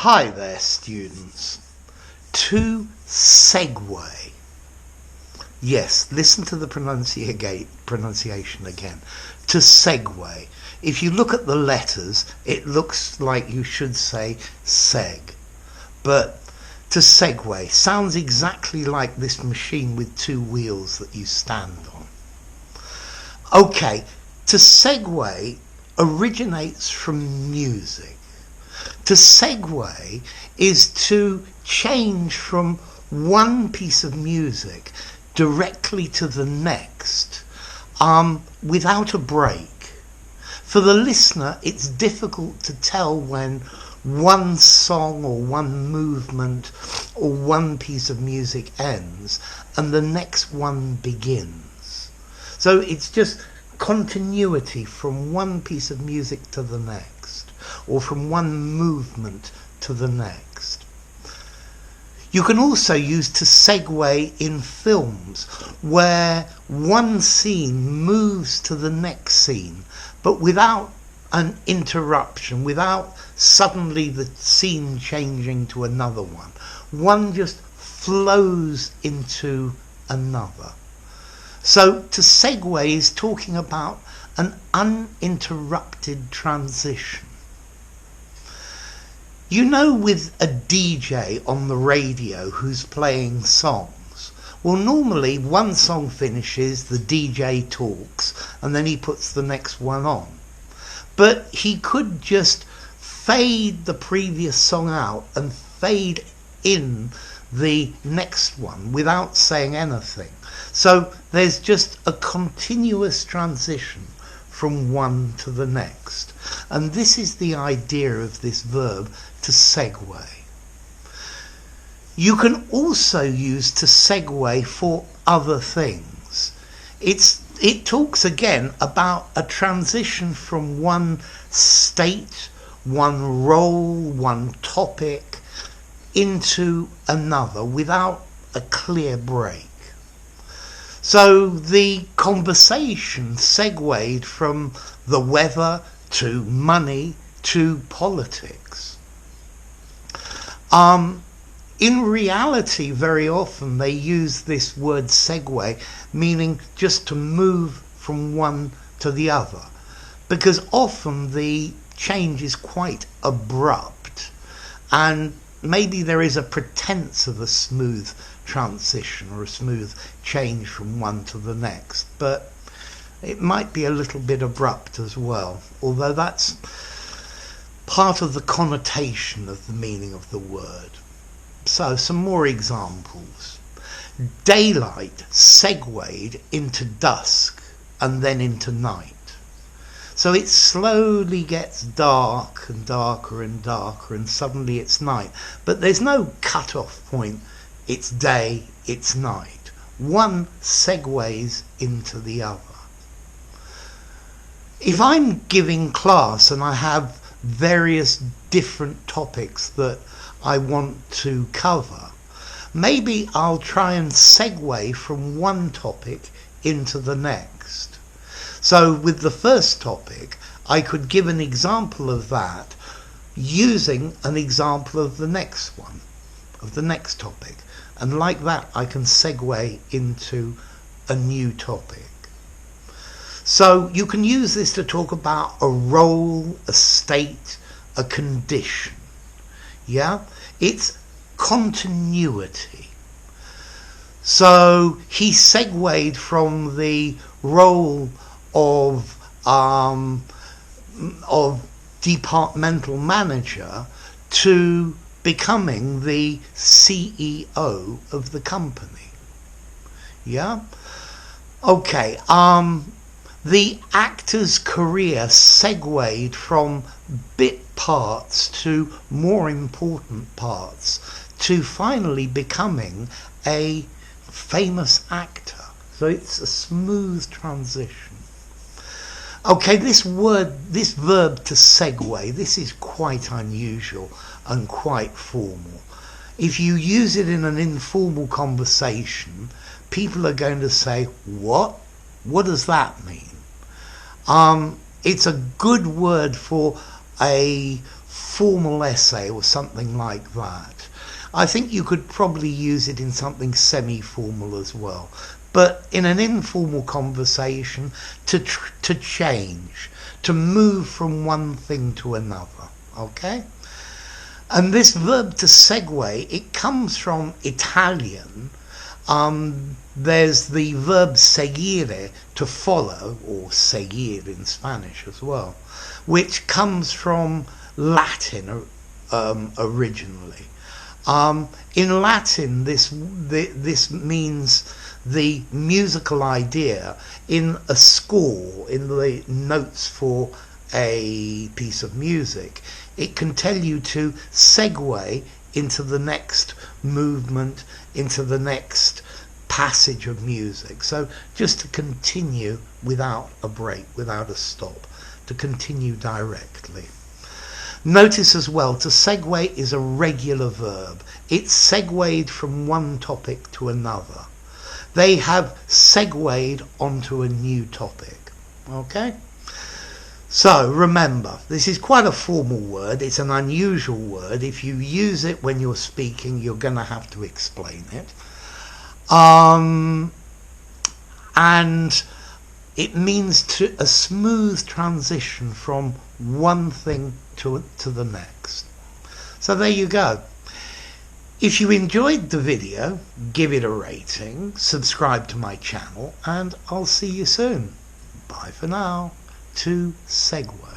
Hi there, students. To segue. Yes, listen to the pronunciation again. To segue. If you look at the letters, it looks like you should say seg. But to segue sounds exactly like this machine with two wheels that you stand on. Okay, to segue originates from music. To segue is to change from one piece of music directly to the next without a break. For the listener, it's difficult to tell when one song or one movement or one piece of music ends and the next one begins. So it's just continuity from one piece of music to the next, or from one movement to the next. You can also use to segue in films, where one scene moves to the next scene, but without an interruption, without suddenly the scene changing to another one. One just flows into another. So to segue is talking about an uninterrupted transition. You know, with a DJ on the radio who's playing songs, well, normally one song finishes, the DJ talks, and then he puts the next one on. But he could just fade the previous song out and fade in the next one without saying anything. So there's just a continuous transition from one to the next. And this is the idea of this verb, to segue. You can also use to segue for other things. It talks again about a transition from one state, one role, one topic into another without a clear break. So the conversation segued from the weather to money to politics. In reality, very often they use this word segue, meaning just to move from one to the other, because often the change is quite abrupt, and maybe there is a pretense of a smooth transition or a smooth change from one to the next, but it might be a little bit abrupt as well, although that's part of the connotation of the meaning of the word. So some more examples. Daylight segued into dusk and then into night. So it slowly gets dark and darker and darker, and suddenly it's night. But there's no cut-off point. It's day, it's night. One segues into the other. If I'm giving class and I have various different topics that I want to cover, maybe I'll try and segue from one topic into the next. So with the first topic, I could give an example of that using an example of the next one, of the next topic. And like that, I can segue into a new topic. So you can use this to talk about a role, a state, a condition. Yeah? It's continuity. So he segued from the role of departmental manager to becoming the CEO of the company. Yeah? Okay, the actor's career segued from bit parts to more important parts to finally becoming a famous actor. So it's a smooth transition. Okay, this verb to segue, this is quite unusual and quite formal. If you use it in an informal conversation, people are going to say, what? What does that mean? It's a good word for a formal essay or something like that. I think you could probably use it in something semi-formal as well. But in an informal conversation, to change, to move from one thing to another, okay? And this verb to segue, it comes from Italian. There's the verb seguire, to follow, or seguir in Spanish as well, which comes from Latin originally. In Latin, this means the musical idea in a score, in the notes for a piece of music. It can tell you to segue into the next movement, into the next passage of music. So just to continue without a break, without a stop, to continue directly. Notice as well, to segue is a regular verb. It's segued from one topic to another. They have segued onto a new topic. Okay? So remember, this is quite a formal word. It's an unusual word. If you use it when you're speaking, you're going to have to explain it. And it means a smooth transition from one thing to the next. So there you go. If you enjoyed the video, give it a rating, subscribe to my channel, and I'll see you soon. Bye for now. To Segue.